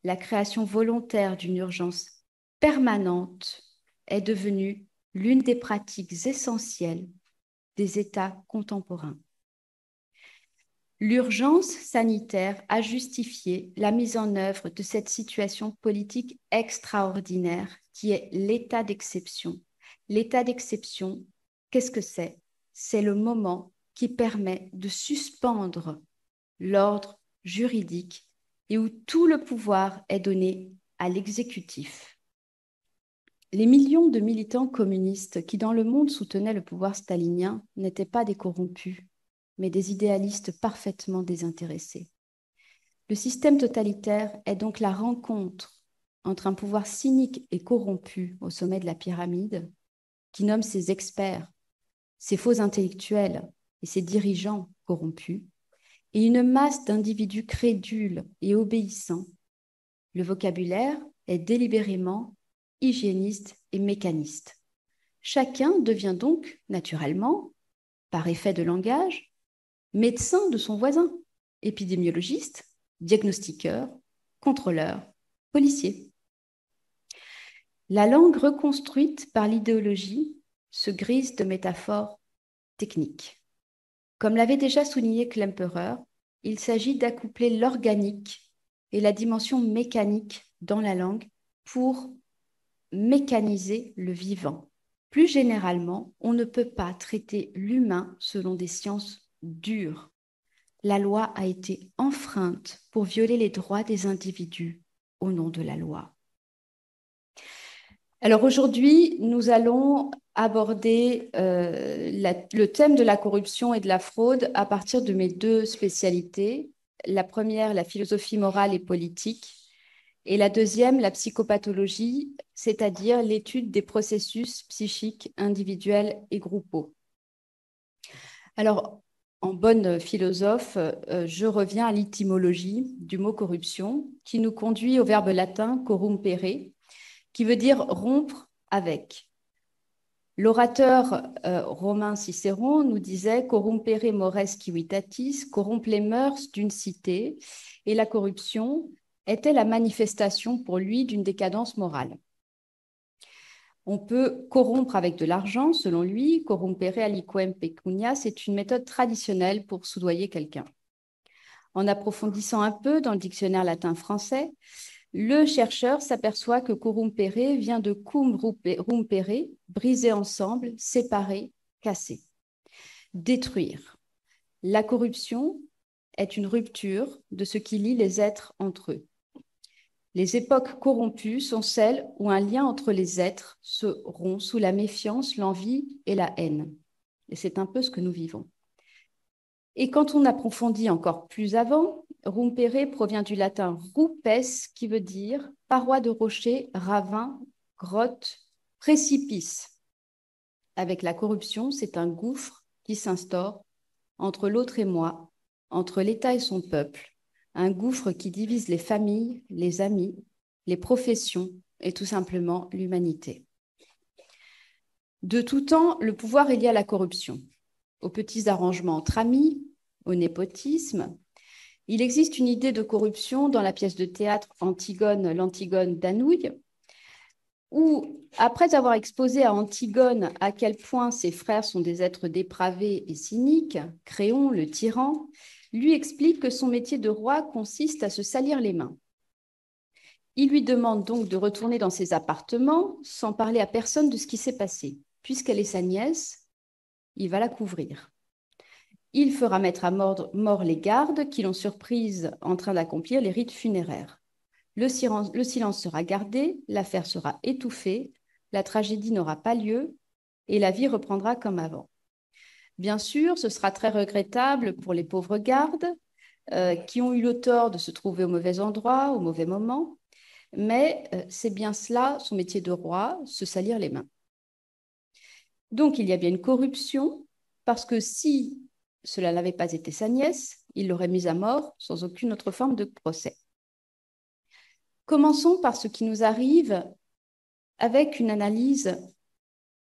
la création volontaire d'une urgence permanente est devenue l'une des pratiques essentielles des États contemporains. L'urgence sanitaire a justifié la mise en œuvre de cette situation politique extraordinaire qui est l'état d'exception. L'état d'exception, qu'est-ce que c'est? C'est le moment qui permet de suspendre l'ordre juridique et où tout le pouvoir est donné à l'exécutif. Les millions de militants communistes qui dans le monde soutenaient le pouvoir stalinien n'étaient pas des corrompus, mais des idéalistes parfaitement désintéressés. Le système totalitaire est donc la rencontre entre un pouvoir cynique et corrompu au sommet de la pyramide, qui nomme ses experts, ses faux intellectuels et ses dirigeants corrompus, et une masse d'individus crédules et obéissants. Le vocabulaire est délibérément hygiéniste et mécaniste. Chacun devient donc, naturellement, par effet de langage, médecin de son voisin, épidémiologiste, diagnostiqueur, contrôleur, policier. La langue reconstruite par l'idéologie se grise de métaphores techniques. Comme l'avait déjà souligné Klemperer, il s'agit d'accoupler l'organique et la dimension mécanique dans la langue pour mécaniser le vivant. Plus généralement, on ne peut pas traiter l'humain selon des sciences dures. La loi a été enfreinte pour violer les droits des individus au nom de la loi. Alors aujourd'hui, nous allons aborder le thème de la corruption et de la fraude à partir de mes deux spécialités. La première, la philosophie morale et politique, et la deuxième, la psychopathologie, c'est-à-dire l'étude des processus psychiques individuels et groupaux. Alors, en bonne philosophe, je reviens à l'étymologie du mot corruption, qui nous conduit au verbe latin corrumpere, qui veut dire rompre avec. L'orateur romain Cicéron nous disait corrumpere mores civitatis, corrompre les mœurs d'une cité, et la corruption était la manifestation pour lui d'une décadence morale. On peut corrompre avec de l'argent, selon lui, corrumpere aliquem pecunia, c'est une méthode traditionnelle pour soudoyer quelqu'un. En approfondissant un peu dans le dictionnaire latin-français, le chercheur s'aperçoit que corrumpere vient de cum rompere, briser ensemble, séparer, casser. Détruire. La corruption est une rupture de ce qui lie les êtres entre eux. Les époques corrompues sont celles où un lien entre les êtres se rompt sous la méfiance, l'envie et la haine. Et c'est un peu ce que nous vivons. Et quand on approfondit encore plus avant, rompere provient du latin rupes, qui veut dire paroi de rocher, ravin, grotte, précipice. Avec la corruption, c'est un gouffre qui s'instaure entre l'autre et moi, entre l'État et son peuple, un gouffre qui divise les familles, les amis, les professions et tout simplement l'humanité. De tout temps, le pouvoir est lié à la corruption, aux petits arrangements entre amis, au népotisme. Il existe une idée de corruption dans la pièce de théâtre Antigone, l'Antigone d'Anouilh, où, après avoir exposé à Antigone à quel point ses frères sont des êtres dépravés et cyniques, Créon, le tyran, lui explique que son métier de roi consiste à se salir les mains. Il lui demande donc de retourner dans ses appartements sans parler à personne de ce qui s'est passé. Puisqu'elle est sa nièce, il va la couvrir. Il fera mettre à mort les gardes qui l'ont surprise en train d'accomplir les rites funéraires. Le silence sera gardé, l'affaire sera étouffée, la tragédie n'aura pas lieu et la vie reprendra comme avant. Bien sûr, ce sera très regrettable pour les pauvres gardes qui ont eu le tort de se trouver au mauvais endroit, au mauvais moment, mais c'est bien cela, son métier de roi, se salir les mains. Donc, il y a bien une corruption, parce que si cela n'avait pas été sa nièce, il l'aurait mise à mort sans aucune autre forme de procès. Commençons par ce qui nous arrive avec une analyse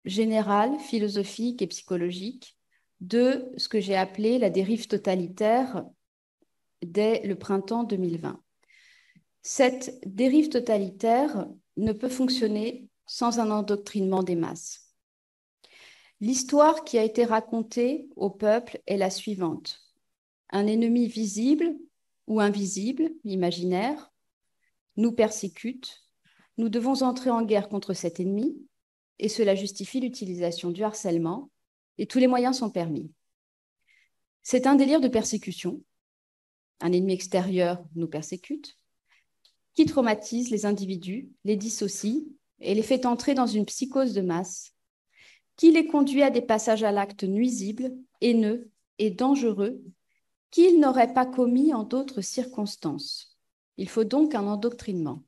générale, philosophique et psychologique de ce que j'ai appelé la dérive totalitaire dès le printemps 2020. Cette dérive totalitaire ne peut fonctionner sans un endoctrinement des masses. L'histoire qui a été racontée au peuple est la suivante. Un ennemi visible ou invisible, imaginaire, nous persécute. Nous devons entrer en guerre contre cet ennemi et cela justifie l'utilisation du harcèlement et tous les moyens sont permis. C'est un délire de persécution. Un ennemi extérieur nous persécute, qui traumatise les individus, les dissocie et les fait entrer dans une psychose de masse, qui les conduit à des passages à l'acte nuisibles, haineux et dangereux qu'ils n'auraient pas commis en d'autres circonstances. Il faut donc un endoctrinement.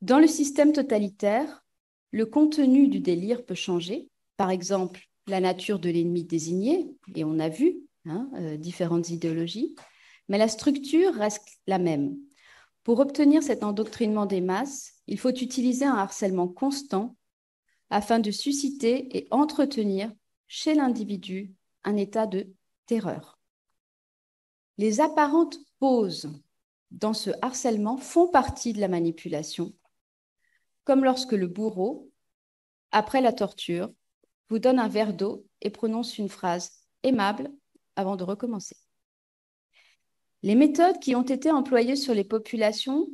Dans le système totalitaire, le contenu du délire peut changer. Par exemple, la nature de l'ennemi désigné, et on a vu différentes idéologies, mais la structure reste la même. Pour obtenir cet endoctrinement des masses, il faut utiliser un harcèlement constant afin de susciter et entretenir chez l'individu un état de terreur. Les apparentes pauses dans ce harcèlement font partie de la manipulation, comme lorsque le bourreau, après la torture, vous donne un verre d'eau et prononce une phrase aimable avant de recommencer. Les méthodes qui ont été employées sur les populations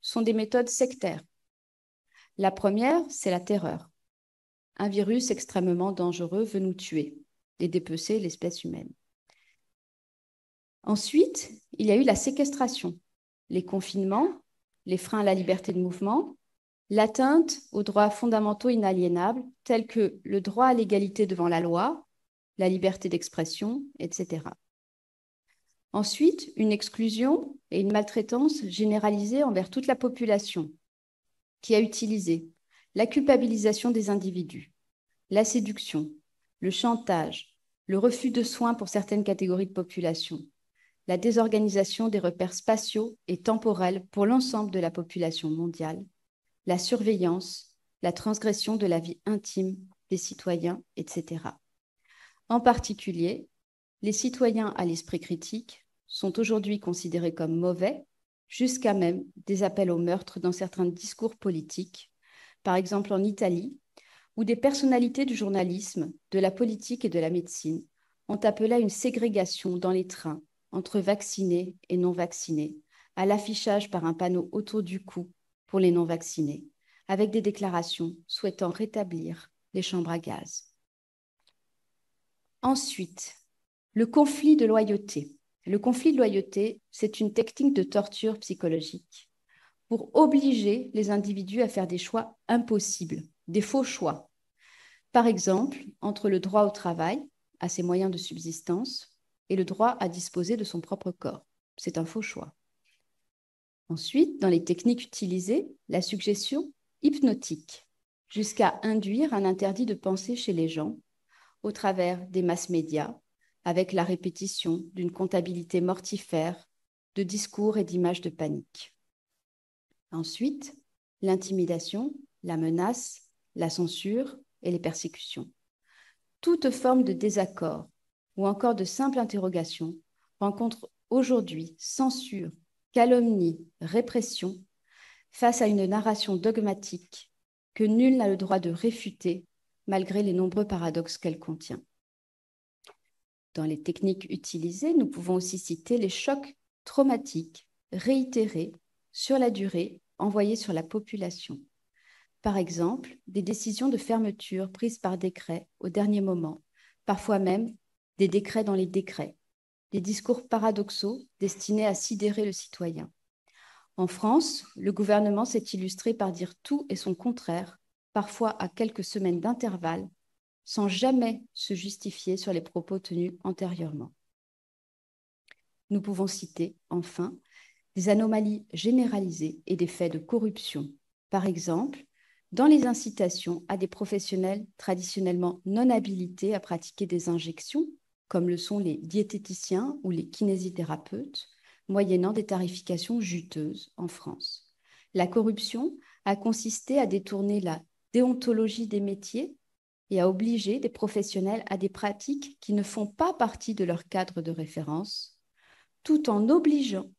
sont des méthodes sectaires. La première, c'est la terreur. Un virus extrêmement dangereux veut nous tuer et dépecer l'espèce humaine. Ensuite, il y a eu la séquestration, les confinements, les freins à la liberté de mouvement, l'atteinte aux droits fondamentaux inaliénables tels que le droit à l'égalité devant la loi, la liberté d'expression, etc. Ensuite, une exclusion et une maltraitance généralisée envers toute la population qui a utilisé la culpabilisation des individus, la séduction, le chantage, le refus de soins pour certaines catégories de population, la désorganisation des repères spatiaux et temporels pour l'ensemble de la population mondiale, la surveillance, la transgression de la vie intime des citoyens, etc. En particulier, les citoyens à l'esprit critique sont aujourd'hui considérés comme mauvais, jusqu'à même des appels au meurtre dans certains discours politiques, par exemple en Italie, où des personnalités du journalisme, de la politique et de la médecine ont appelé à une ségrégation dans les trains entre vaccinés et non vaccinés, à l'affichage par un panneau autour du cou pour les non vaccinés, avec des déclarations souhaitant rétablir les chambres à gaz. Ensuite, le conflit de loyauté. Le conflit de loyauté, c'est une technique de torture psychologique pour obliger les individus à faire des choix impossibles, des faux choix. Par exemple, entre le droit au travail, à ses moyens de subsistance, et le droit à disposer de son propre corps. C'est un faux choix. Ensuite, dans les techniques utilisées, la suggestion hypnotique, jusqu'à induire un interdit de pensée chez les gens au travers des masses médias, avec la répétition d'une comptabilité mortifère de discours et d'images de panique. Ensuite, l'intimidation, la menace, la censure et les persécutions. Toute forme de désaccord ou encore de simple interrogation rencontre aujourd'hui censure, calomnie, répression face à une narration dogmatique que nul n'a le droit de réfuter malgré les nombreux paradoxes qu'elle contient. Dans les techniques utilisées, nous pouvons aussi citer les chocs traumatiques réitérés sur la durée envoyés sur la population. Par exemple, des décisions de fermeture prises par décret au dernier moment, parfois même des décrets dans les décrets, des discours paradoxaux destinés à sidérer le citoyen. En France, le gouvernement s'est illustré par dire tout et son contraire, parfois à quelques semaines d'intervalle, sans jamais se justifier sur les propos tenus antérieurement. Nous pouvons citer, enfin, des anomalies généralisées et des faits de corruption. Par exemple, dans les incitations à des professionnels traditionnellement non habilités à pratiquer des injections, comme le sont les diététiciens ou les kinésithérapeutes, moyennant des tarifications juteuses en France. La corruption a consisté à détourner la déontologie des métiers et à obliger des professionnels à des pratiques qui ne font pas partie de leur cadre de référence, tout en obligeant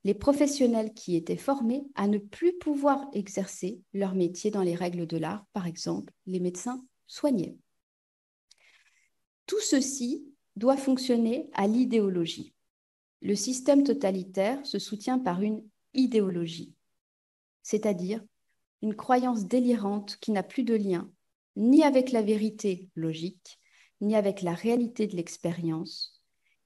les professionnels qui étaient formés à ne plus pouvoir exercer leur métier dans les règles de l'art, par exemple, les médecins soignaient. Tout ceci doit fonctionner à l'idéologie. Le système totalitaire se soutient par une idéologie, c'est-à-dire une croyance délirante qui n'a plus de lien ni avec la vérité logique, ni avec la réalité de l'expérience,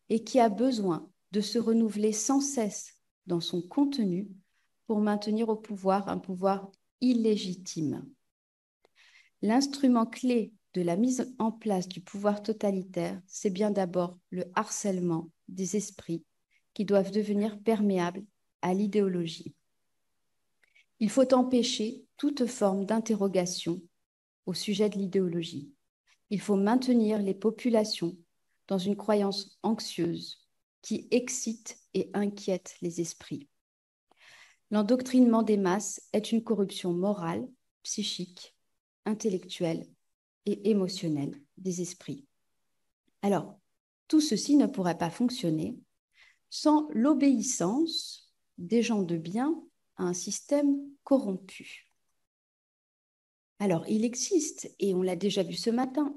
et qui a besoin de se renouveler sans cesse dans son contenu pour maintenir au pouvoir un pouvoir illégitime. L'instrument clé de la mise en place du pouvoir totalitaire, c'est bien d'abord le harcèlement des esprits qui doivent devenir perméables à l'idéologie. Il faut empêcher toute forme d'interrogation au sujet de l'idéologie. Il faut maintenir les populations dans une croyance anxieuse qui excite et inquiète les esprits. L'endoctrinement des masses est une corruption morale, psychique, intellectuelle et émotionnelle des esprits. Alors, tout ceci ne pourrait pas fonctionner sans l'obéissance des gens de bien à un système corrompu. Alors, il existe, et on l'a déjà vu ce matin,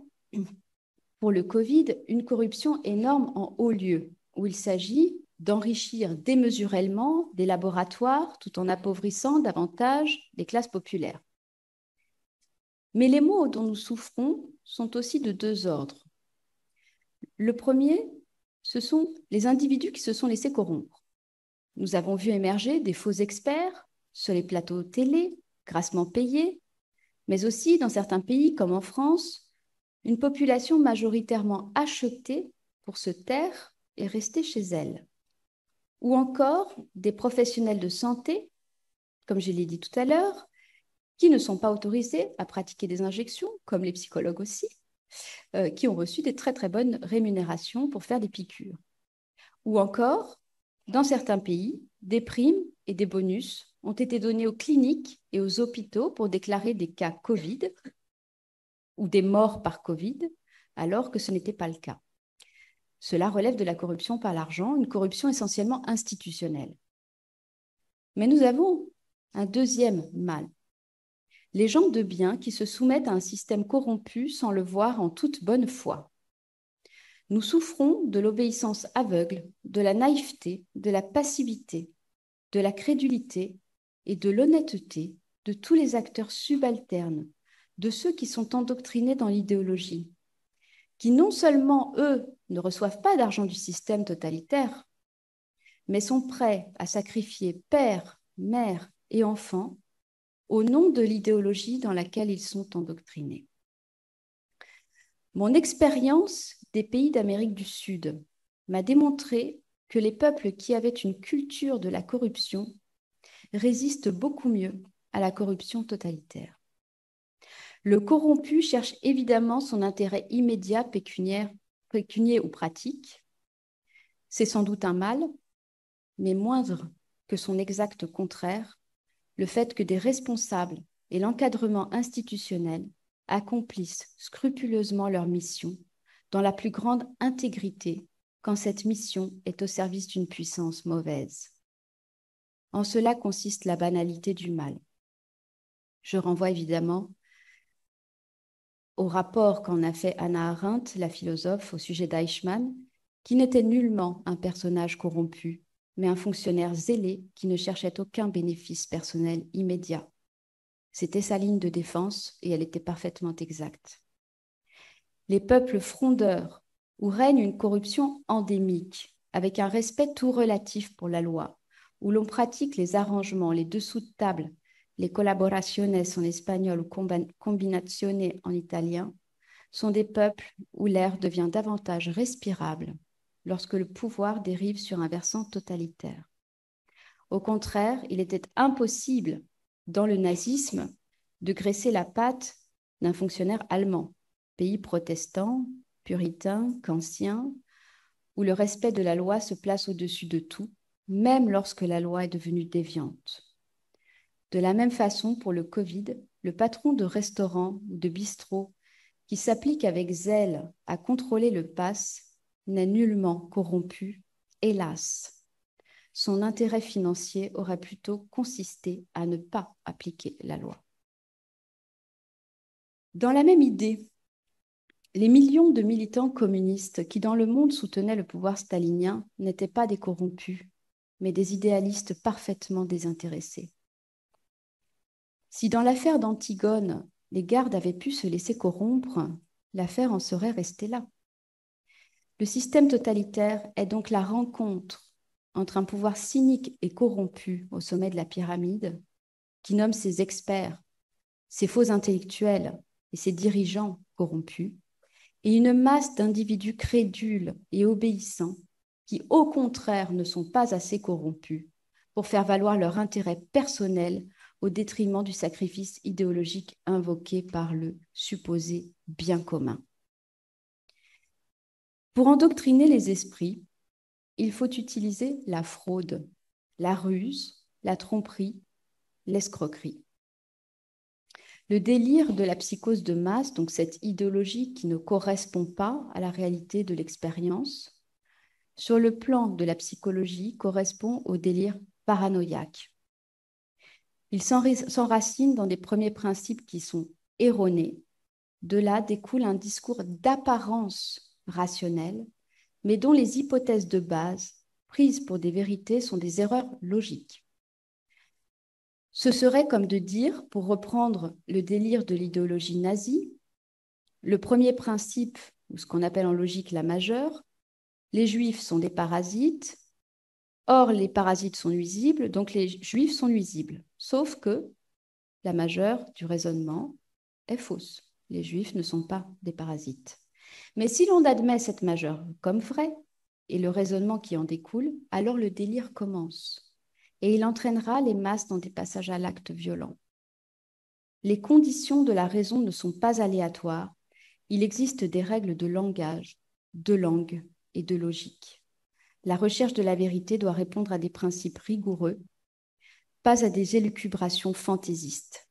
pour le Covid, une corruption énorme en haut lieu, où il s'agit d'enrichir démesurément des laboratoires tout en appauvrissant davantage les classes populaires. Mais les maux dont nous souffrons sont aussi de deux ordres. Le premier, ce sont les individus qui se sont laissés corrompre. Nous avons vu émerger des faux experts sur les plateaux télé, grassement payés, mais aussi dans certains pays comme en France, une population majoritairement achetée pour se taire et rester chez elle. Ou encore des professionnels de santé, comme je l'ai dit tout à l'heure, qui ne sont pas autorisés à pratiquer des injections, comme les psychologues aussi, qui ont reçu des très très bonnes rémunérations pour faire des piqûres. Ou encore, dans certains pays, des primes et des bonus ont été donnés aux cliniques et aux hôpitaux pour déclarer des cas Covid ou des morts par Covid, alors que ce n'était pas le cas. Cela relève de la corruption par l'argent, une corruption essentiellement institutionnelle. Mais nous avons un deuxième mal. Les gens de bien qui se soumettent à un système corrompu sans le voir en toute bonne foi. Nous souffrons de l'obéissance aveugle, de la naïveté, de la passivité, de la crédulité et de l'honnêteté de tous les acteurs subalternes, de ceux qui sont endoctrinés dans l'idéologie, qui non seulement, eux, ne reçoivent pas d'argent du système totalitaire, mais sont prêts à sacrifier père, mère et enfants au nom de l'idéologie dans laquelle ils sont endoctrinés. Mon expérience des pays d'Amérique du Sud m'a démontré que les peuples qui avaient une culture de la corruption résistent beaucoup mieux à la corruption totalitaire. Le corrompu cherche évidemment son intérêt immédiat pécunier ou pratique. C'est sans doute un mal, mais moindre que son exact contraire, le fait que des responsables et l'encadrement institutionnel accomplissent scrupuleusement leur mission dans la plus grande intégrité quand cette mission est au service d'une puissance mauvaise. En cela consiste la banalité du mal. Je renvoie évidemment au rapport qu'en a fait Hannah Arendt, la philosophe, au sujet d'Eichmann, qui n'était nullement un personnage corrompu, mais un fonctionnaire zélé qui ne cherchait aucun bénéfice personnel immédiat. C'était sa ligne de défense et elle était parfaitement exacte. Les peuples frondeurs, où règne une corruption endémique, avec un respect tout relatif pour la loi, où l'on pratique les arrangements, les dessous de table, les colaboraciones en espagnol ou combinazione en italien, sont des peuples où l'air devient davantage respirable lorsque le pouvoir dérive sur un versant totalitaire. Au contraire, il était impossible, dans le nazisme, de graisser la patte d'un fonctionnaire allemand, pays protestant, puritain, kantien, où le respect de la loi se place au-dessus de tout, même lorsque la loi est devenue déviante. De la même façon, pour le Covid, le patron de restaurant ou de bistrot qui s'applique avec zèle à contrôler le pass n'est nullement corrompu, hélas. son intérêt financier aurait plutôt consisté à ne pas appliquer la loi. Dans la même idée, les millions de militants communistes qui dans le monde soutenaient le pouvoir stalinien n'étaient pas des corrompus, mais des idéalistes parfaitement désintéressés. Si dans l'affaire d'Antigone, les gardes avaient pu se laisser corrompre, l'affaire en serait restée là. Le système totalitaire est donc la rencontre entre un pouvoir cynique et corrompu au sommet de la pyramide, qui nomme ses experts, ses faux intellectuels et ses dirigeants corrompus, et une masse d'individus crédules et obéissants qui, au contraire, ne sont pas assez corrompus pour faire valoir leur intérêt personnel au détriment du sacrifice idéologique invoqué par le supposé bien commun. Pour endoctriner les esprits, il faut utiliser la fraude, la ruse, la tromperie, l'escroquerie. Le délire de la psychose de masse, donc cette idéologie qui ne correspond pas à la réalité de l'expérience, sur le plan de la psychologie, correspond au délire paranoïaque. Il s'enracine dans des premiers principes qui sont erronés. De là découle un discours d'apparence rationnelle, mais dont les hypothèses de base, prises pour des vérités, sont des erreurs logiques. Ce serait comme de dire, pour reprendre le délire de l'idéologie nazie, le premier principe, ou ce qu'on appelle en logique la majeure, les juifs sont des parasites, or les parasites sont nuisibles, donc les juifs sont nuisibles. Sauf que la majeure du raisonnement est fausse. Les juifs ne sont pas des parasites. Mais si l'on admet cette majeure comme vraie, et le raisonnement qui en découle, alors le délire commence. Et il entraînera les masses dans des passages à l'acte violent. Les conditions de la raison ne sont pas aléatoires. Il existe des règles de langage, de langue et de logique. La recherche de la vérité doit répondre à des principes rigoureux, pas à des élucubrations fantaisistes.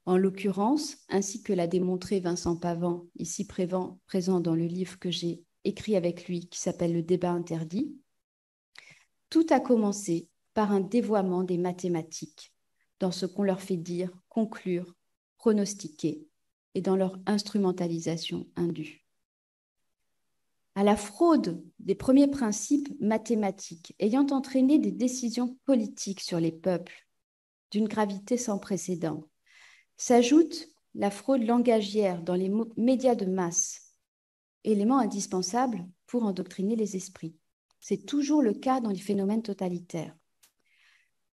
En l'occurrence, ainsi que l'a démontré Vincent Pavant, ici présent dans le livre que j'ai écrit avec lui, qui s'appelle Le débat interdit, tout a commencé par un dévoiement des mathématiques dans ce qu'on leur fait dire, conclure, pronostiquer et dans leur instrumentalisation indue. À la fraude des premiers principes mathématiques ayant entraîné des décisions politiques sur les peuples d'une gravité sans précédent, s'ajoute la fraude langagière dans les médias de masse, élément indispensable pour endoctriner les esprits. C'est toujours le cas dans les phénomènes totalitaires.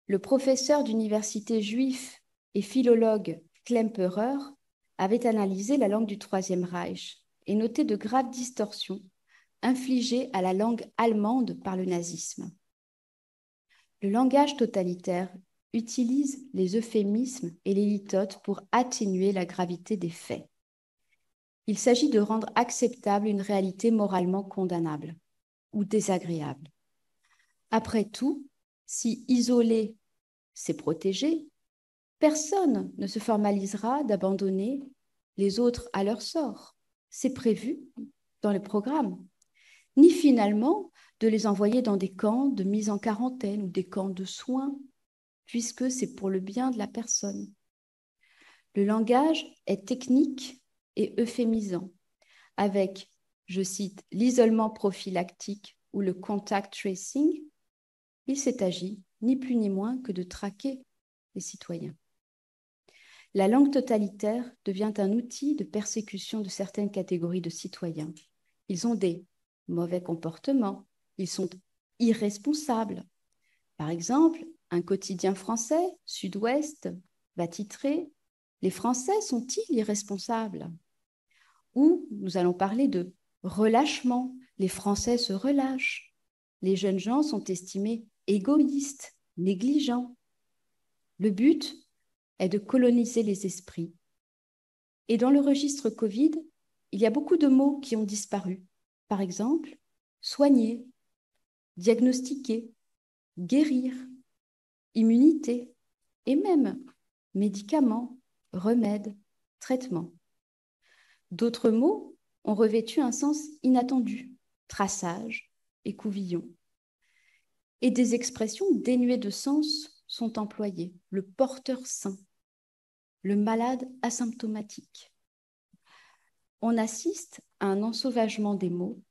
Le professeur d'université juif et philologue Klemperer avait analysé la langue du Troisième Reich et noté de graves distorsions infligées à la langue allemande par le nazisme. Le langage totalitaire utilise les euphémismes et les litotes pour atténuer la gravité des faits. Il s'agit de rendre acceptable une réalité moralement condamnable ou désagréable. Après tout, si isoler, c'est protéger, personne ne se formalisera d'abandonner les autres à leur sort. C'est prévu dans le programme. Ni finalement de les envoyer dans des camps de mise en quarantaine ou des camps de soins, puisque c'est pour le bien de la personne. Le langage est technique et euphémisant, avec, je cite, l'isolement prophylactique ou le contact tracing. Il s'est agi ni plus ni moins que de traquer les citoyens. La langue totalitaire devient un outil de persécution de certaines catégories de citoyens. Ils ont des mauvais comportements, ils sont irresponsables. Par exemple, un quotidien français, Sud-Ouest, va titrer « Les Français sont-ils irresponsables ?» Ou nous allons parler de relâchement. Les Français se relâchent. Les jeunes gens sont estimés égoïstes, négligents. Le but est de coloniser les esprits. Et dans le registre Covid, il y a beaucoup de mots qui ont disparu. Par exemple, soigner, diagnostiquer, guérir, immunité et même médicaments, remèdes, traitements. D'autres mots ont revêtu un sens inattendu, traçage et couvillon. et des expressions dénuées de sens sont employées. Le porteur sain, le malade asymptomatique. On assiste à un ensauvagement des mots,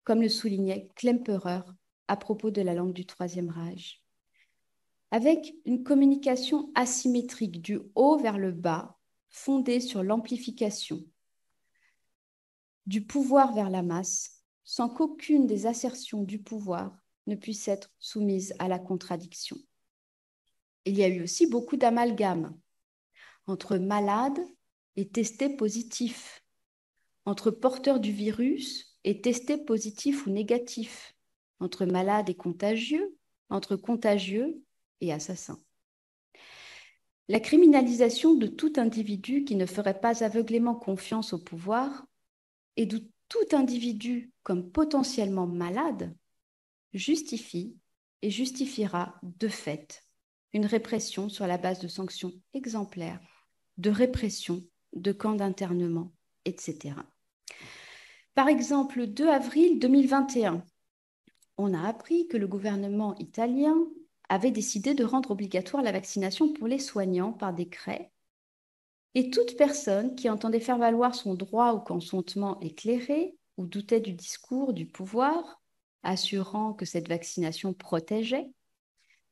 comme le soulignait Klemperer à propos de la langue du Troisième Reich. Avec une communication asymétrique du haut vers le bas, fondée sur l'amplification, du pouvoir vers la masse, sans qu'aucune des assertions du pouvoir ne puisse être soumise à la contradiction. Il y a eu aussi beaucoup d'amalgames entre malades et testés positifs, entre porteurs du virus et testés positifs ou négatifs, entre malades et contagieux, entre contagieux et assassins. La criminalisation de tout individu qui ne ferait pas aveuglément confiance au pouvoir et de tout individu comme potentiellement malade justifie et justifiera de fait une répression sur la base de sanctions exemplaires, de répression, de camps d'internement, etc. Par exemple, le 2 avril 2021, on a appris que le gouvernement italien avait décidé de rendre obligatoire la vaccination pour les soignants par décret, et toute personne qui entendait faire valoir son droit au consentement éclairé ou doutait du discours du pouvoir, assurant que cette vaccination protégeait,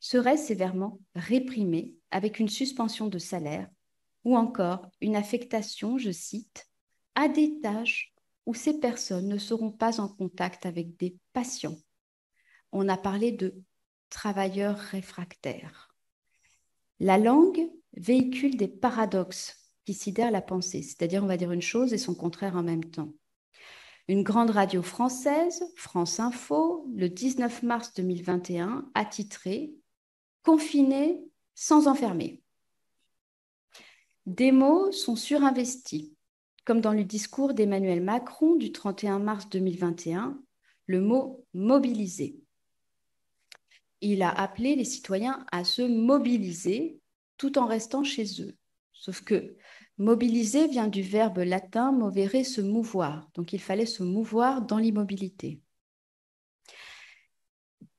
serait sévèrement réprimée avec une suspension de salaire ou encore une affectation, je cite, à des tâches où ces personnes ne seront pas en contact avec des patients. On a parlé de travailleurs réfractaires. La langue véhicule des paradoxes qui sidèrent la pensée, c'est-à-dire on va dire une chose et son contraire en même temps. Une grande radio française, France Info, le 19 mars 2021, a titré « Confiné sans enfermer ». Des mots sont surinvestis, comme dans le discours d'Emmanuel Macron du 31 mars 2021, le mot « mobiliser ». Il a appelé les citoyens à se mobiliser tout en restant chez eux. Sauf que mobiliser vient du verbe latin movere, se mouvoir. Donc il fallait se mouvoir dans l'immobilité.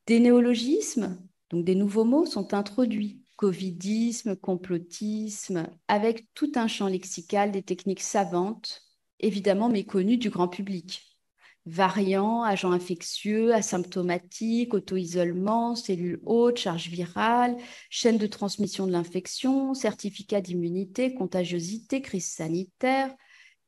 Des néologismes, donc des nouveaux mots, sont introduits. Covidisme, complotisme, avec tout un champ lexical des techniques savantes, évidemment méconnues du grand public. Variants, agents infectieux, asymptomatiques, auto-isolement, cellules hautes, charge virale, chaîne de transmission de l'infection, certificat d'immunité, contagiosité, crise sanitaire,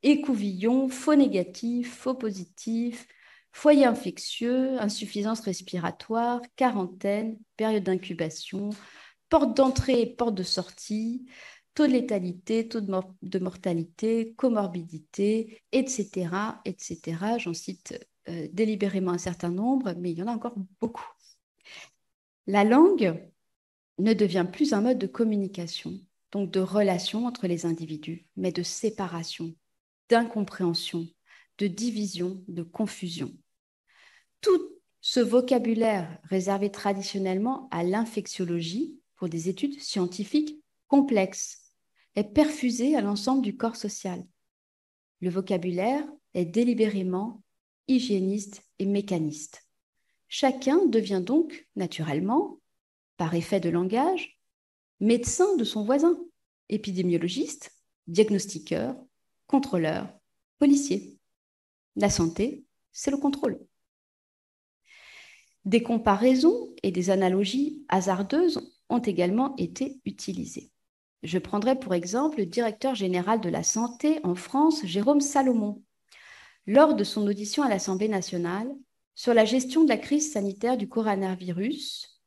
écouvillon, faux négatif, faux positif, foyer infectieux, insuffisance respiratoire, quarantaine, période d'incubation, porte d'entrée et porte de sortie, taux de létalité, taux de mortalité, comorbidité, etc., etc. J'en cite délibérément un certain nombre, mais il y en a encore beaucoup. La langue ne devient plus un mode de communication, donc de relation entre les individus, mais de séparation, d'incompréhension, de division, de confusion. Tout ce vocabulaire réservé traditionnellement à l'infectiologie pour des études scientifiques complexes est perfusé à l'ensemble du corps social. Le vocabulaire est délibérément hygiéniste et mécaniste. Chacun devient donc, naturellement, par effet de langage, médecin de son voisin, épidémiologiste, diagnostiqueur, contrôleur, policier. La santé, c'est le contrôle. Des comparaisons et des analogies hasardeuses ont également été utilisées. Je prendrai pour exemple le directeur général de la santé en France, Jérôme Salomon, lors de son audition à l'Assemblée nationale sur la gestion de la crise sanitaire du coronavirus,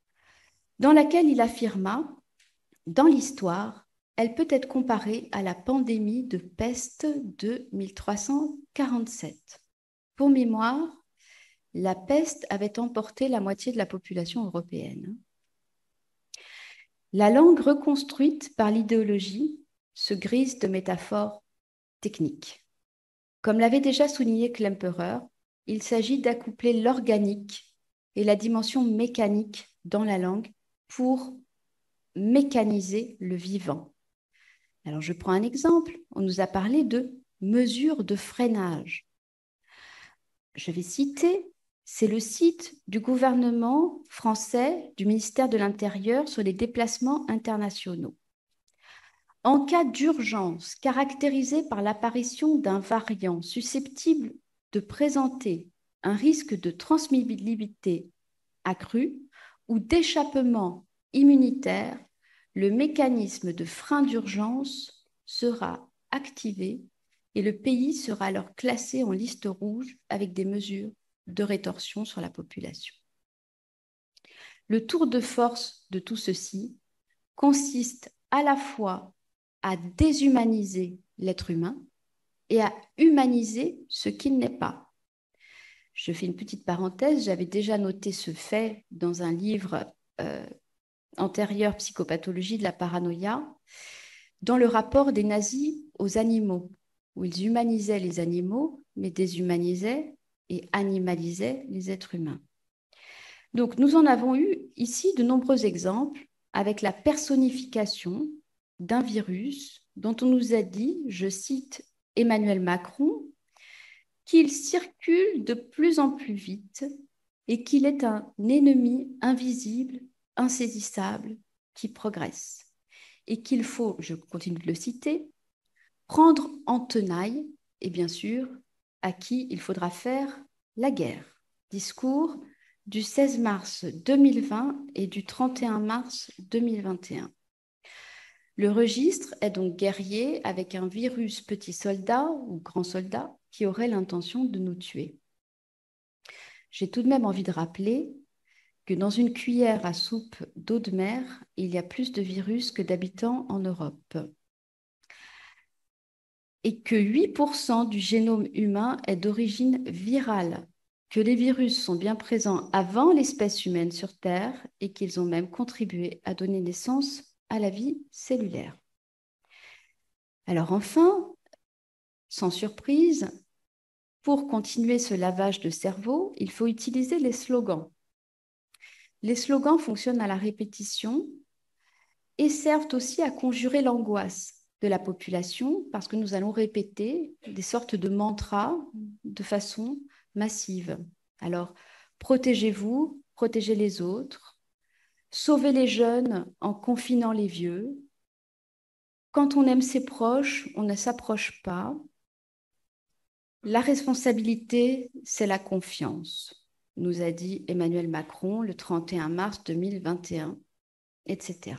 dans laquelle il affirma « Dans l'histoire, elle peut être comparée à la pandémie de peste de 1347. Pour mémoire, la peste avait emporté la moitié de la population européenne. La langue reconstruite par l'idéologie se grise de métaphores techniques. Comme l'avait déjà souligné Klemperer, il s'agit d'accoupler l'organique et la dimension mécanique dans la langue pour mécaniser le vivant. Alors, je prends un exemple. On nous a parlé de mesures de freinage. Je vais citer C'est le site du gouvernement français, du ministère de l'Intérieur sur les déplacements internationaux. En cas d'urgence caractérisée par l'apparition d'un variant susceptible de présenter un risque de transmissibilité accrue ou d'échappement immunitaire, le mécanisme de frein d'urgence sera activé et le pays sera alors classé en liste rouge avec des mesures de rétorsion sur la population. Le tour de force de tout ceci consiste à la fois à déshumaniser l'être humain et à humaniser ce qu'il n'est pas. Je fais une petite parenthèse, j'avais déjà noté ce fait dans un livre antérieur, Psychopathologie de la paranoïa, dans le rapport des nazis aux animaux, où ils humanisaient les animaux, mais déshumanisaient et animalisaient les êtres humains. Donc, nous en avons eu ici de nombreux exemples avec la personnification d'un virus dont on nous a dit, je cite Emmanuel Macron, qu'il circule de plus en plus vite et qu'il est un ennemi invisible, insaisissable, qui progresse. Et qu'il faut, je continue de le citer, prendre en tenaille, et bien sûr, à qui il faudra faire la guerre. Discours du 16 mars 2020 et du 31 mars 2021. Le registre est donc guerrier avec un virus petit soldat ou grand soldat qui aurait l'intention de nous tuer. J'ai tout de même envie de rappeler que dans une cuillère à soupe d'eau de mer, il y a plus de virus que d'habitants en Europe. Et que 8% du génome humain est d'origine virale, que les virus sont bien présents avant l'espèce humaine sur Terre et qu'ils ont même contribué à donner naissance à la vie cellulaire. Alors enfin, sans surprise, pour continuer ce lavage de cerveau, il faut utiliser les slogans. Les slogans fonctionnent à la répétition et servent aussi à conjurer l'angoisse de la population parce que nous allons répéter des sortes de mantras de façon massive. Alors, protégez-vous, protégez les autres, sauvez les jeunes en confinant les vieux. Quand on aime ses proches, on ne s'approche pas. La responsabilité, c'est la confiance, nous a dit Emmanuel Macron le 31 mars 2021, etc.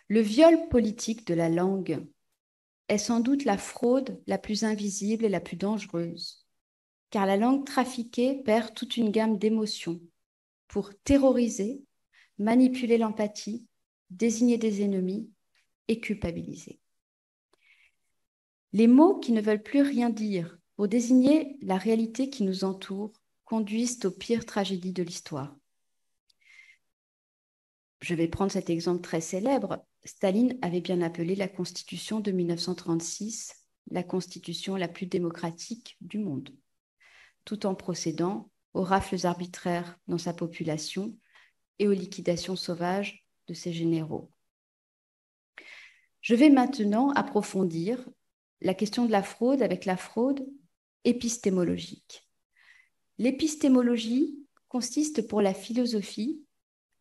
Le viol politique de la langue est sans doute la fraude la plus invisible et la plus dangereuse, car la langue trafiquée perd toute une gamme d'émotions pour terroriser, manipuler l'empathie, désigner des ennemis et culpabiliser. Les mots qui ne veulent plus rien dire pour désigner la réalité qui nous entoure conduisent aux pires tragédies de l'histoire. Je vais prendre cet exemple très célèbre. Staline avait bien appelé la Constitution de 1936 la Constitution la plus démocratique du monde, tout en procédant aux rafles arbitraires dans sa population et aux liquidations sauvages de ses généraux. Je vais maintenant approfondir la question de la fraude avec la fraude épistémologique. L'épistémologie consiste pour la philosophie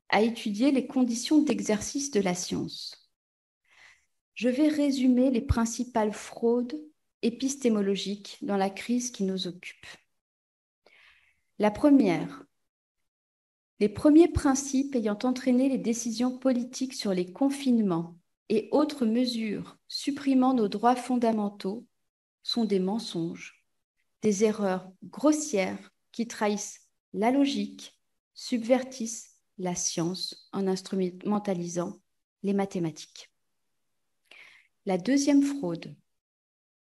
à étudier les conditions d'exercice de la science. Je vais résumer les principales fraudes épistémologiques dans la crise qui nous occupe. La première, les premiers principes ayant entraîné les décisions politiques sur les confinements et autres mesures supprimant nos droits fondamentaux sont des mensonges, des erreurs grossières qui trahissent la logique, subvertissent la science en instrumentalisant les mathématiques. La deuxième fraude.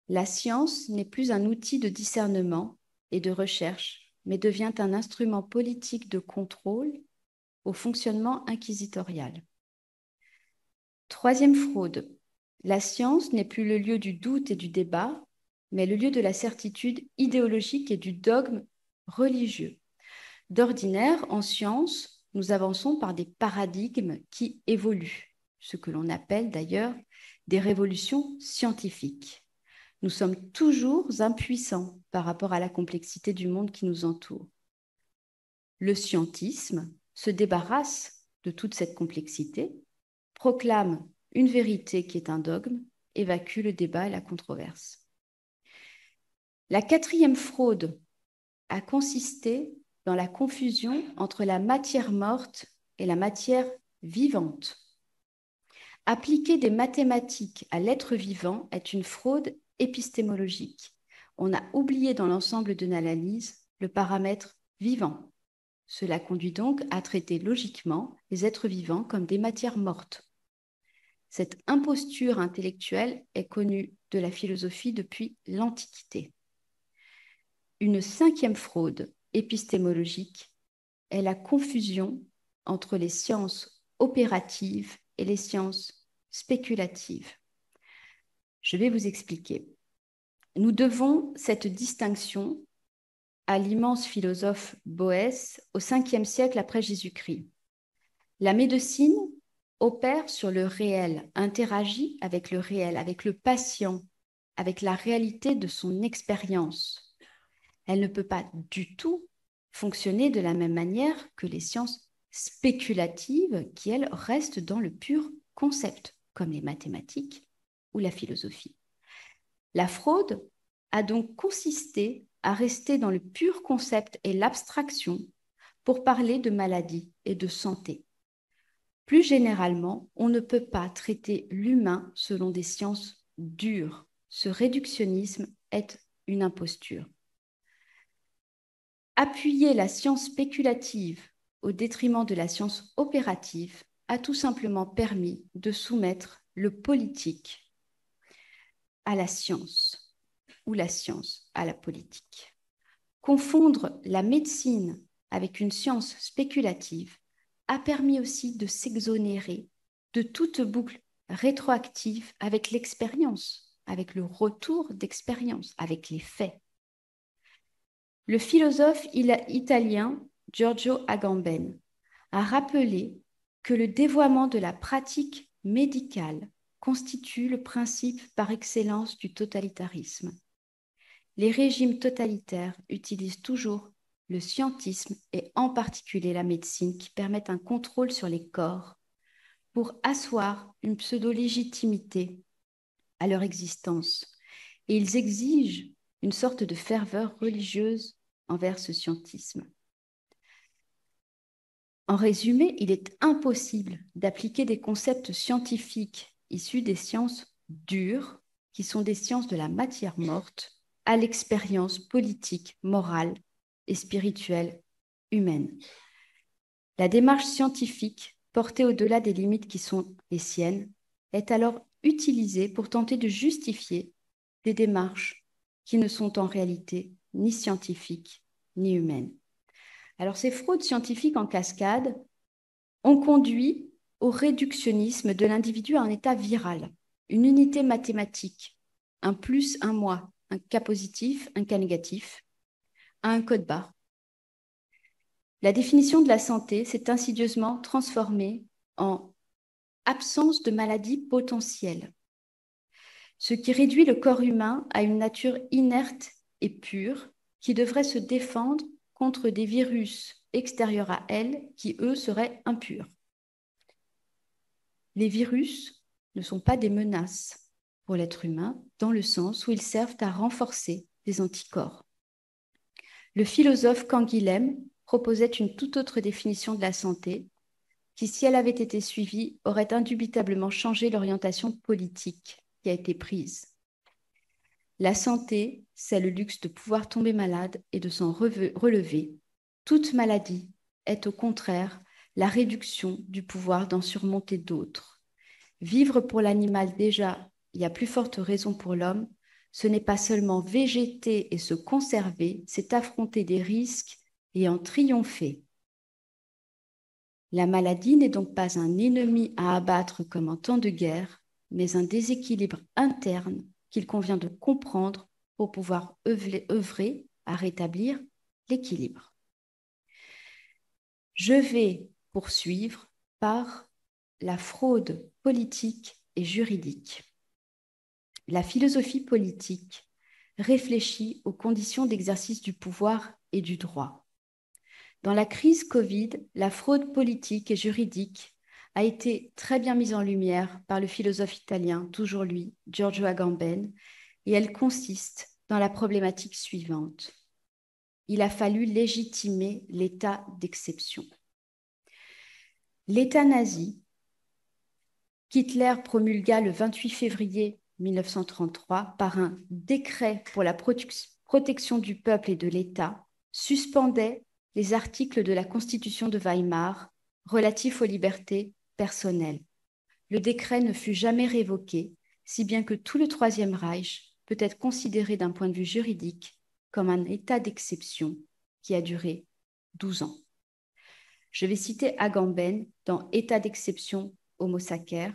La science n'est plus un outil de discernement et de recherche, mais devient un instrument politique de contrôle au fonctionnement inquisitorial. Troisième fraude. La science n'est plus le lieu du doute et du débat, mais le lieu de la certitude idéologique et du dogme religieux. D'ordinaire, en science, nous avançons par des paradigmes qui évoluent, ce que l'on appelle d'ailleurs des révolutions scientifiques. Nous sommes toujours impuissants par rapport à la complexité du monde qui nous entoure. Le scientisme se débarrasse de toute cette complexité, proclame une vérité qui est un dogme, évacue le débat et la controverse. La quatrième fraude a consisté dans la confusion entre la matière morte et la matière vivante. Appliquer des mathématiques à l'être vivant est une fraude épistémologique. On a oublié dans l'ensemble de l'analyse le paramètre vivant. Cela conduit donc à traiter logiquement les êtres vivants comme des matières mortes. Cette imposture intellectuelle est connue de la philosophie depuis l'Antiquité. Une cinquième fraude épistémologique est la confusion entre les sciences opératives et les sciences spéculatives. Je vais vous expliquer. Nous devons cette distinction à l'immense philosophe Boès au 5e siècle après Jésus-Christ. La médecine opère sur le réel, interagit avec le réel, avec le patient, avec la réalité de son expérience. Elle ne peut pas du tout fonctionner de la même manière que les sciences spéculatives qui, elles, restent dans le pur concept, comme les mathématiques ou la philosophie. La fraude a donc consisté à rester dans le pur concept et l'abstraction pour parler de maladie et de santé. Plus généralement, on ne peut pas traiter l'humain selon des sciences dures. Ce réductionnisme est une imposture. Appuyer la science spéculative au détriment de la science opérative a tout simplement permis de soumettre le politique à la science ou la science à la politique. Confondre la médecine avec une science spéculative a permis aussi de s'exonérer de toute boucle rétroactive avec l'expérience, avec le retour d'expérience, avec les faits. Le philosophe italien Giorgio Agamben a rappelé que le dévoiement de la pratique médicale constitue le principe par excellence du totalitarisme. Les régimes totalitaires utilisent toujours le scientisme et en particulier la médecine qui permettent un contrôle sur les corps pour asseoir une pseudo-légitimité à leur existence. Et ils exigent une sorte de ferveur religieuse envers ce scientisme. En résumé, il est impossible d'appliquer des concepts scientifiques issus des sciences dures, qui sont des sciences de la matière morte, à l'expérience politique, morale et spirituelle humaine. La démarche scientifique, portée au-delà des limites qui sont les siennes, est alors utilisée pour tenter de justifier des démarches qui ne sont en réalité ni scientifiques ni humaines. Alors, ces fraudes scientifiques en cascade ont conduit au réductionnisme de l'individu à un état viral, une unité mathématique, un plus, un moins, un cas positif, un cas négatif, à un code barre. La définition de la santé s'est insidieusement transformée en absence de maladie potentielle, ce qui réduit le corps humain à une nature inerte et pure qui devrait se défendre contre des virus extérieurs à elle qui, eux, seraient impurs. Les virus ne sont pas des menaces pour l'être humain dans le sens où ils servent à renforcer les anticorps. Le philosophe Canguilhem proposait une toute autre définition de la santé qui, si elle avait été suivie, aurait indubitablement changé l'orientation politique qui a été prise. La santé, c'est le luxe de pouvoir tomber malade et de s'en relever. Toute maladie est au contraire la réduction du pouvoir d'en surmonter d'autres. Vivre pour l'animal déjà, il y a plus forte raison pour l'homme, ce n'est pas seulement végéter et se conserver, c'est affronter des risques et en triompher. La maladie n'est donc pas un ennemi à abattre comme en temps de guerre, mais un déséquilibre interne qu'il convient de comprendre pour pouvoir œuvrer à rétablir l'équilibre. Je vais poursuivre par la fraude politique et juridique. La philosophie politique réfléchit aux conditions d'exercice du pouvoir et du droit. Dans la crise Covid, la fraude politique et juridique a été très bien mise en lumière par le philosophe italien, toujours lui, Giorgio Agamben, et elle consiste dans la problématique suivante. Il a fallu légitimer l'état d'exception. L'État nazi, qu'Hitler promulgua le 28 février 1933 par un décret pour la protection du peuple et de l'État, suspendait les articles de la Constitution de Weimar relatifs aux libertés personnelles. Le décret ne fut jamais révoqué, si bien que tout le Troisième Reich peut être considéré d'un point de vue juridique comme un état d'exception qui a duré 12 ans. Je vais citer Agamben dans État d'exception Homo sacer.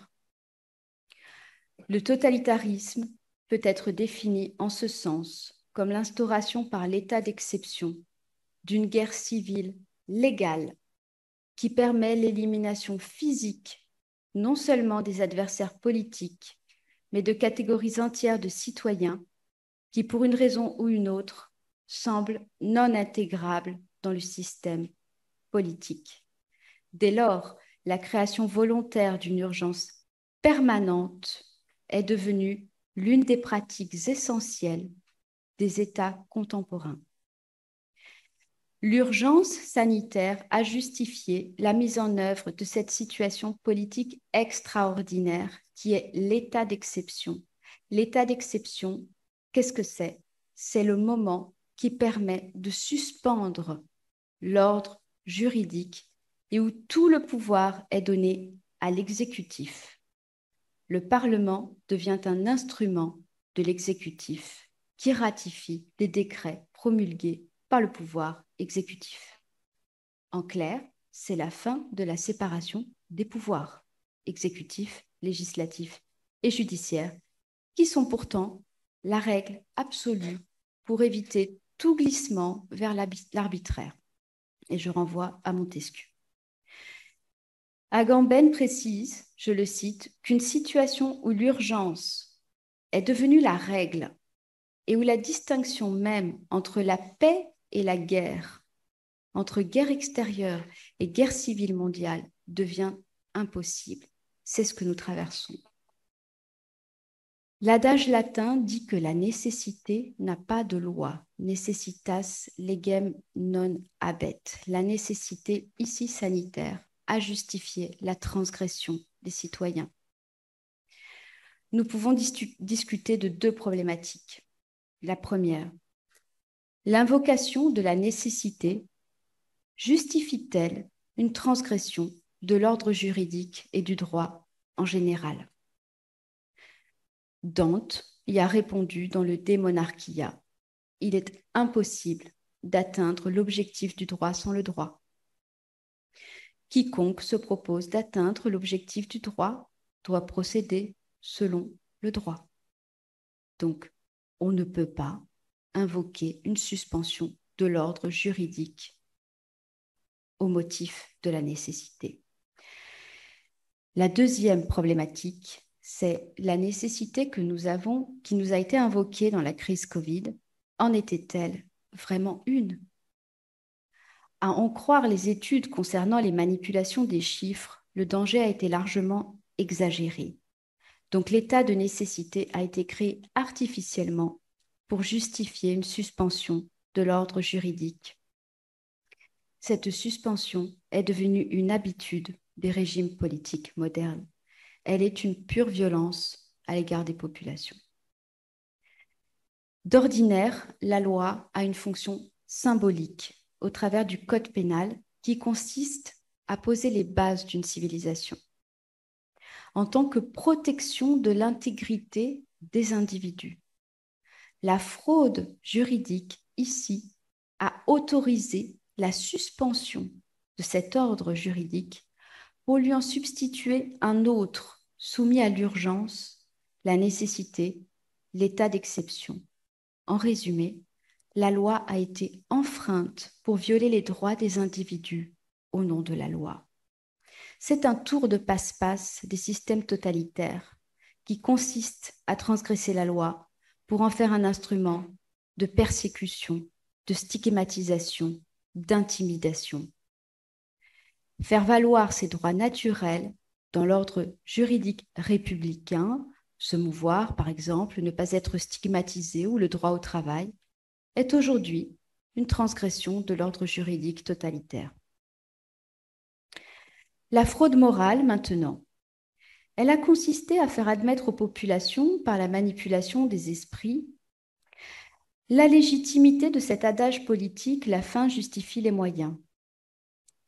Le totalitarisme peut être défini en ce sens comme l'instauration par l'état d'exception d'une guerre civile légale qui permet l'élimination physique non seulement des adversaires politiques, mais de catégories entières de citoyens qui, pour une raison ou une autre, semblent non intégrables dans le système politique. Dès lors, la création volontaire d'une urgence permanente est devenue l'une des pratiques essentielles des États contemporains. L'urgence sanitaire a justifié la mise en œuvre de cette situation politique extraordinaire qui est l'état d'exception. L'état d'exception, qu'est-ce que c'est? C'est le moment qui permet de suspendre l'ordre juridique et où tout le pouvoir est donné à l'exécutif. Le Parlement devient un instrument de l'exécutif qui ratifie les décrets promulgués par le pouvoir exécutif. En clair, c'est la fin de la séparation des pouvoirs exécutifs, législatifs et judiciaires, qui sont pourtant la règle absolue pour éviter tout glissement vers l'arbitraire. Et je renvoie à Montesquieu. Agamben précise, je le cite, qu'une situation où l'urgence est devenue la règle et où la distinction même entre la paix et la guerre, entre guerre extérieure et guerre civile mondiale, devient impossible. C'est ce que nous traversons. L'adage latin dit que la nécessité n'a pas de loi. Necessitas legem non habet. La nécessité, ici sanitaire, a justifié la transgression des citoyens. Nous pouvons discuter de deux problématiques. La première, l'invocation de la nécessité justifie-t-elle une transgression de l'ordre juridique et du droit en général? Dante y a répondu dans le De Monarchia. Il est impossible d'atteindre l'objectif du droit sans le droit. Quiconque se propose d'atteindre l'objectif du droit doit procéder selon le droit. Donc, on ne peut pas invoquer une suspension de l'ordre juridique au motif de la nécessité. La deuxième problématique, c'est la nécessité que nous avons, qui nous a été invoquée dans la crise Covid. En était-elle vraiment une? À en croire les études concernant les manipulations des chiffres, le danger a été largement exagéré. Donc l'état de nécessité a été créé artificiellement pour justifier une suspension de l'ordre juridique. Cette suspension est devenue une habitude des régimes politiques modernes. Elle est une pure violence à l'égard des populations. D'ordinaire, la loi a une fonction symbolique au travers du code pénal qui consiste à poser les bases d'une civilisation en tant que protection de l'intégrité des individus. La fraude juridique, ici, a autorisé la suspension de cet ordre juridique pour lui en substituer un autre soumis à l'urgence, la nécessité, l'état d'exception. En résumé, la loi a été enfreinte pour violer les droits des individus au nom de la loi. C'est un tour de passe-passe des systèmes totalitaires qui consiste à transgresser la loi pour en faire un instrument de persécution, de stigmatisation d'intimidation. Faire valoir ses droits naturels dans l'ordre juridique républicain, se mouvoir par exemple, ne pas être stigmatisé ou le droit au travail, est aujourd'hui une transgression de l'ordre juridique totalitaire. La fraude morale maintenant. Elle a consisté à faire admettre aux populations, par la manipulation des esprits, la légitimité de cet adage politique « la fin justifie les moyens ».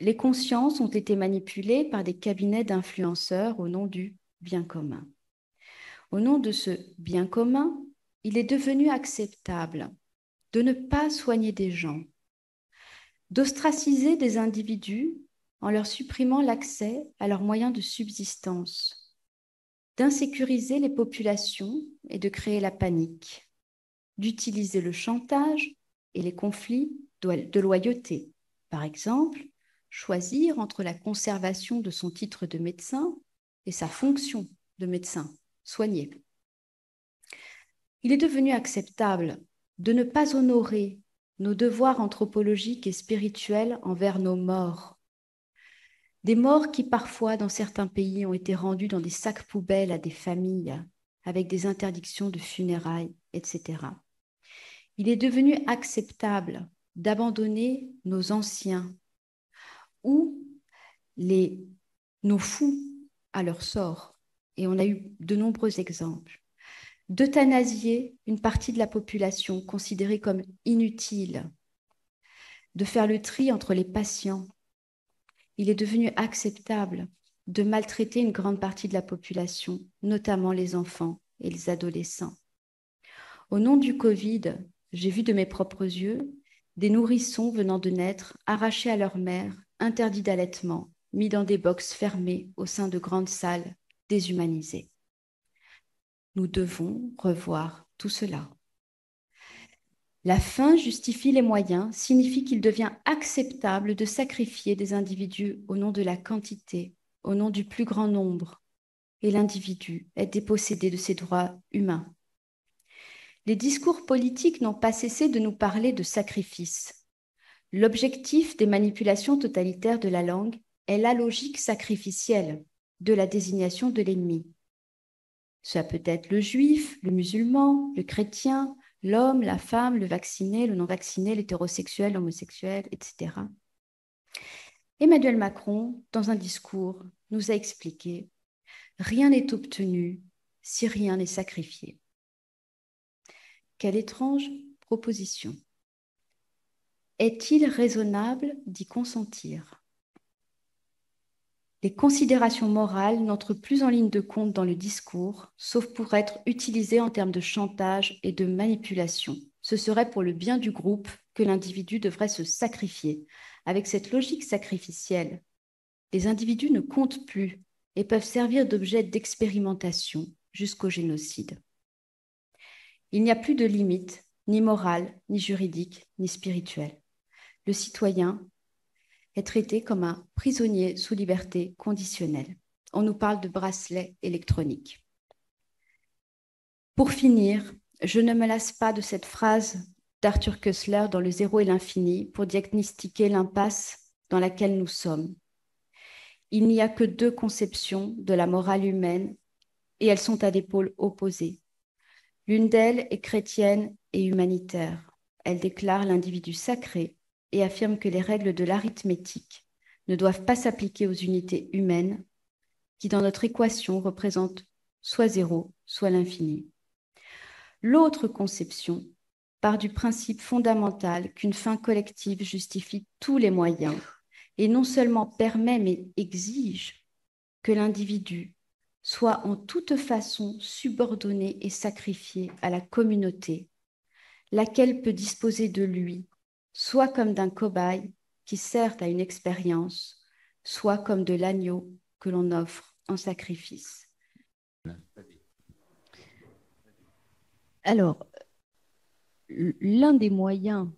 Les consciences ont été manipulées par des cabinets d'influenceurs au nom du bien commun. Au nom de ce bien commun, il est devenu acceptable de ne pas soigner des gens, d'ostraciser des individus en leur supprimant l'accès à leurs moyens de subsistance, d'insécuriser les populations et de créer la panique, d'utiliser le chantage et les conflits de loyauté. Par exemple, choisir entre la conservation de son titre de médecin et sa fonction de médecin, soigner. Il est devenu acceptable de ne pas honorer nos devoirs anthropologiques et spirituels envers nos morts. Des morts qui parfois, dans certains pays, ont été rendus dans des sacs poubelles à des familles, avec des interdictions de funérailles, etc. Il est devenu acceptable d'abandonner nos anciens ou nos fous à leur sort. Et on a eu de nombreux exemples. D'euthanasier une partie de la population considérée comme inutile, de faire le tri entre les patients. Il est devenu acceptable de maltraiter une grande partie de la population, notamment les enfants et les adolescents. Au nom du Covid, j'ai vu de mes propres yeux des nourrissons venant de naître, arrachés à leur mère, interdits d'allaitement, mis dans des boxes fermées au sein de grandes salles déshumanisées. Nous devons revoir tout cela. La fin justifie les moyens signifie qu'il devient acceptable de sacrifier des individus au nom de la quantité, au nom du plus grand nombre, et l'individu est dépossédé de ses droits humains. Les discours politiques n'ont pas cessé de nous parler de sacrifice. L'objectif des manipulations totalitaires de la langue est la logique sacrificielle de la désignation de l'ennemi. Ça peut être le juif, le musulman, le chrétien, l'homme, la femme, le vacciné, le non-vacciné, l'hétérosexuel, l'homosexuel, etc. Emmanuel Macron, dans un discours, nous a expliqué « Rien n'est obtenu si rien n'est sacrifié ». Quelle étrange proposition. Est-il raisonnable d'y consentir ? Les considérations morales n'entrent plus en ligne de compte dans le discours, sauf pour être utilisées en termes de chantage et de manipulation. Ce serait pour le bien du groupe que l'individu devrait se sacrifier. Avec cette logique sacrificielle, les individus ne comptent plus et peuvent servir d'objet d'expérimentation jusqu'au génocide. Il n'y a plus de limite, ni morale, ni juridique, ni spirituelle. Le citoyen est traité comme un prisonnier sous liberté conditionnelle. On nous parle de bracelet électronique. Pour finir, je ne me lasse pas de cette phrase d'Arthur Koestler dans Le Zéro et l'Infini pour diagnostiquer l'impasse dans laquelle nous sommes. Il n'y a que deux conceptions de la morale humaine et elles sont à des pôles opposés. L'une d'elles est chrétienne et humanitaire. Elle déclare l'individu sacré et affirme que les règles de l'arithmétique ne doivent pas s'appliquer aux unités humaines qui, dans notre équation, représentent soit zéro, soit l'infini. L'autre conception part du principe fondamental qu'une fin collective justifie tous les moyens et non seulement permet, mais exige que l'individu soit en toute façon subordonné et sacrifié à la communauté, laquelle peut disposer de lui, soit comme d'un cobaye qui sert à une expérience, soit comme de l'agneau que l'on offre en sacrifice. Alors, l'un des moyens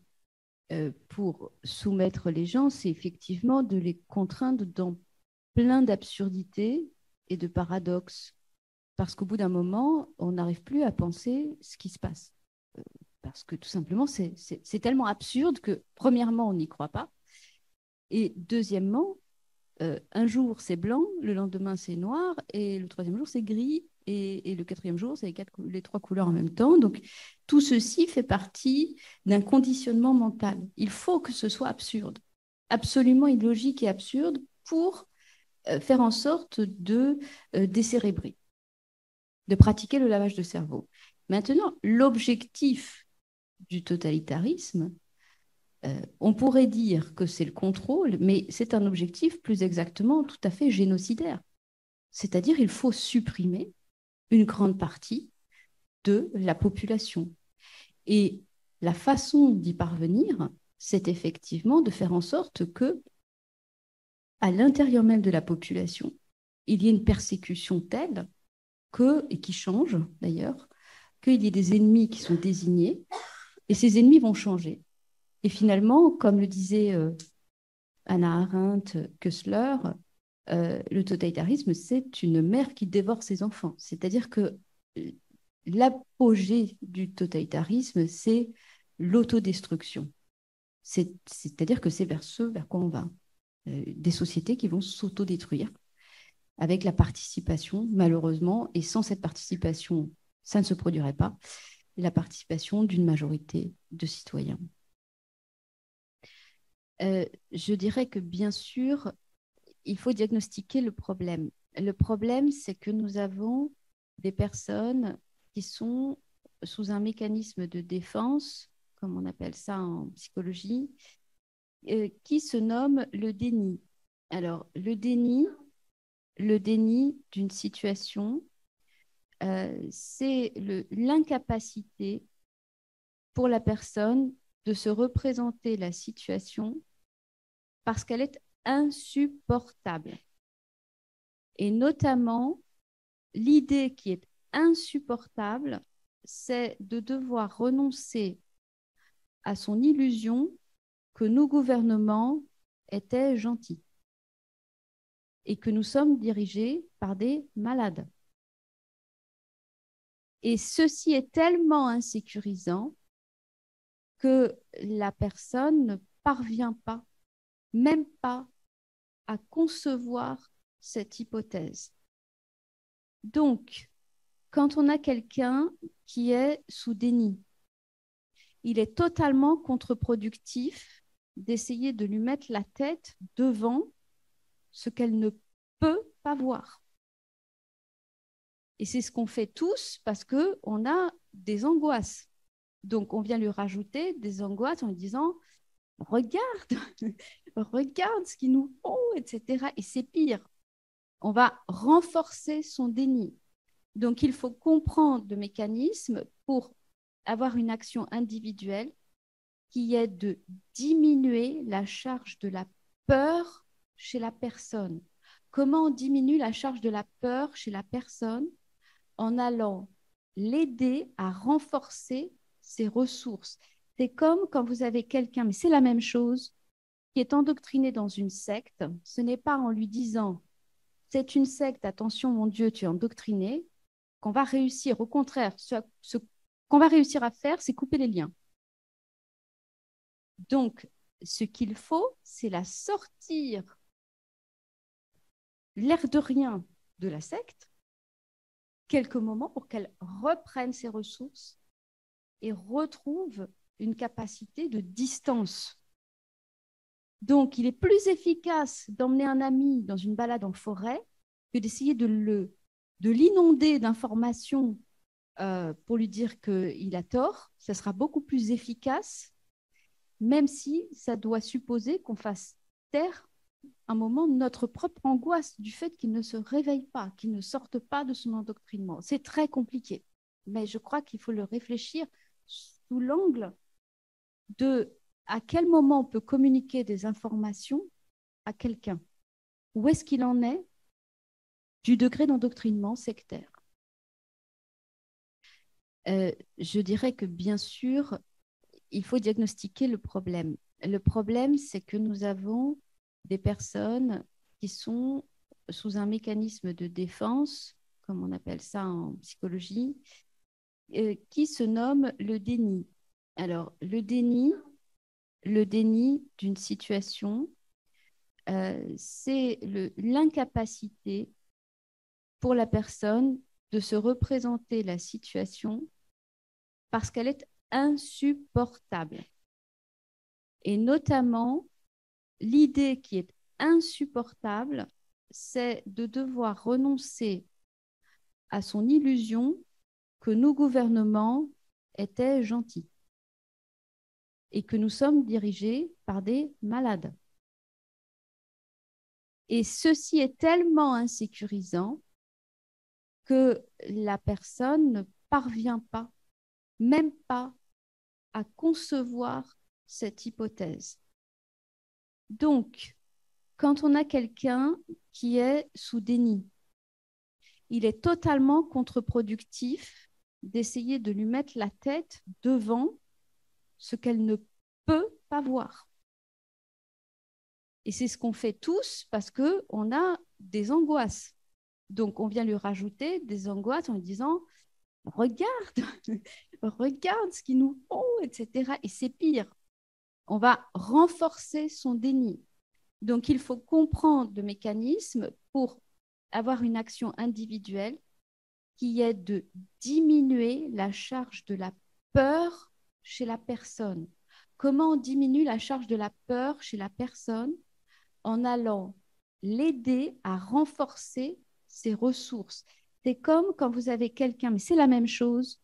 pour soumettre les gens, c'est effectivement de les contraindre dans plein d'absurdités et de paradoxes, parce qu'au bout d'un moment, on n'arrive plus à penser ce qui se passe. Parce que tout simplement, c'est tellement absurde que, premièrement, on n'y croit pas, Et deuxièmement, un jour c'est blanc, le lendemain c'est noir, et le troisième jour c'est gris, et le quatrième jour c'est les trois couleurs en même temps. Donc tout ceci fait partie d'un conditionnement mental. Il faut que ce soit absurde, absolument illogique et absurde pour faire en sorte de décérébrer, de pratiquer le lavage de cerveau. Maintenant, l'objectif du totalitarisme, on pourrait dire que c'est le contrôle, mais c'est un objectif plus exactement tout à fait génocidaire. C'est-à-dire il faut supprimer une grande partie de la population. Et la façon d'y parvenir, c'est effectivement de faire en sorte que, à l'intérieur même de la population, il y ait une persécution telle que, et qui change d'ailleurs, qu'il y ait des ennemis qui sont désignés, et ces ennemis vont changer. Et finalement, comme le disait Hannah Arendt, Kessler, le totalitarisme, c'est une mère qui dévore ses enfants. C'est-à-dire que l'apogée du totalitarisme, c'est l'autodestruction. C'est-à-dire que c'est vers ce vers quoi on va. Des sociétés qui vont s'autodétruire avec la participation, malheureusement, et sans cette participation, ça ne se produirait pas, la participation d'une majorité de citoyens. Je dirais que bien sûr, il faut diagnostiquer le problème. Le problème, c'est que nous avons des personnes qui sont sous un mécanisme de défense, comme on appelle ça en psychologie, qui se nomme le déni. Alors, le déni d'une situation, c'est l'incapacité pour la personne de se représenter la situation parce qu'elle est insupportable. Et notamment, l'idée qui est insupportable, c'est de devoir renoncer à son illusion que nos gouvernements étaient gentils et que nous sommes dirigés par des malades. Et ceci est tellement insécurisant que la personne ne parvient pas, même pas, à concevoir cette hypothèse. Donc, quand on a quelqu'un qui est sous déni, il est totalement contre-productif d'essayer de lui mettre la tête devant ce qu'elle ne peut pas voir. Et c'est ce qu'on fait tous parce qu'on a des angoisses. Donc, on vient lui rajouter des angoisses en lui disant « Regarde, regarde ce qu'ils nous font, etc. » Et c'est pire. On va renforcer son déni. Donc, il faut comprendre le mécanisme pour avoir une action individuelle qui est de diminuer la charge de la peur chez la personne. Comment on diminue la charge de la peur chez la personne? En allant l'aider à renforcer ses ressources. C'est comme quand vous avez quelqu'un, mais c'est la même chose, qui est endoctriné dans une secte. Ce n'est pas en lui disant « c'est une secte, attention mon Dieu, tu es endoctriné », qu'on va réussir. Au contraire, ce qu'on va réussir à faire, c'est couper les liens. Donc, ce qu'il faut, c'est la sortir, l'air de rien de la secte, quelques moments pour qu'elle reprenne ses ressources et retrouve une capacité de distance. Donc, il est plus efficace d'emmener un ami dans une balade en forêt que d'essayer de l'inonder d'informations pour lui dire qu'il a tort. Ça sera beaucoup plus efficace, même si ça doit supposer qu'on fasse taire un moment notre propre angoisse du fait qu'il ne se réveille pas, qu'il ne sorte pas de son endoctrinement. C'est très compliqué, mais je crois qu'il faut le réfléchir sous l'angle de à quel moment on peut communiquer des informations à quelqu'un. Où est-ce qu'il en est du degré d'endoctrinement sectaire? Je dirais que bien sûr, il faut diagnostiquer le problème. Le problème, c'est que nous avons des personnes qui sont sous un mécanisme de défense, comme on appelle ça en psychologie, qui se nomme le déni. Alors, le déni d'une situation, c'est l'incapacité pour la personne de se représenter la situation parce qu'elle est insupportable. Et notamment, l'idée qui est insupportable, c'est de devoir renoncer à son illusion que nos gouvernements étaient gentils et que nous sommes dirigés par des malades. Et ceci est tellement insécurisant que la personne ne parvient pas, même pas, à concevoir cette hypothèse. Donc, quand on a quelqu'un qui est sous déni, il est totalement contre-productif d'essayer de lui mettre la tête devant ce qu'elle ne peut pas voir. Et c'est ce qu'on fait tous parce qu'on a des angoisses. Donc, on vient lui rajouter des angoisses en lui disant « Regarde, regarde ce qu'ils nous font, etc. » Et c'est pire. On va renforcer son déni. Donc, il faut comprendre le mécanisme pour avoir une action individuelle qui est de diminuer la charge de la peur chez la personne. Comment on diminue la charge de la peur chez la personne? En allant l'aider à renforcer ses ressources. C'est comme quand vous avez quelqu'un, mais c'est la même chose,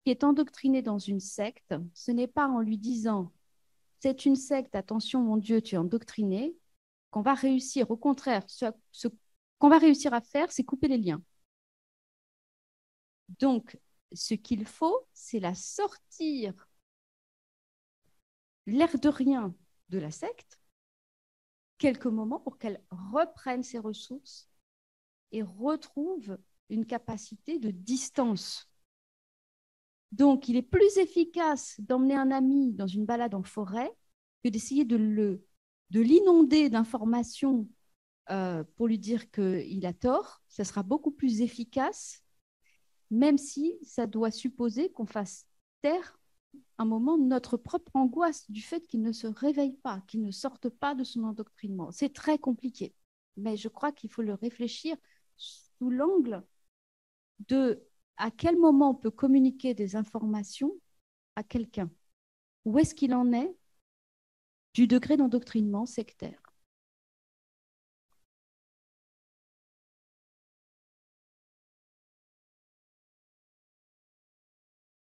qui est endoctriné dans une secte. Ce n'est pas en lui disant « c'est une secte, attention mon Dieu, tu es endoctriné », qu'on va réussir. Au contraire, ce qu'on va réussir à faire, c'est couper les liens. Donc, ce qu'il faut, c'est la sortir l'air de rien de la secte, quelques moments pour qu'elle reprenne ses ressources et retrouve une capacité de distance. Donc, il est plus efficace d'emmener un ami dans une balade en forêt que d'essayer de l'inonder d'informations pour lui dire qu'il a tort. Ça sera beaucoup plus efficace, même si ça doit supposer qu'on fasse taire un moment notre propre angoisse du fait qu'il ne se réveille pas, qu'il ne sorte pas de son endoctrinement. C'est très compliqué, mais je crois qu'il faut le réfléchir sous l'angle de à quel moment on peut communiquer des informations à quelqu'un. Où est-ce qu'il en est du degré d'endoctrinement sectaire?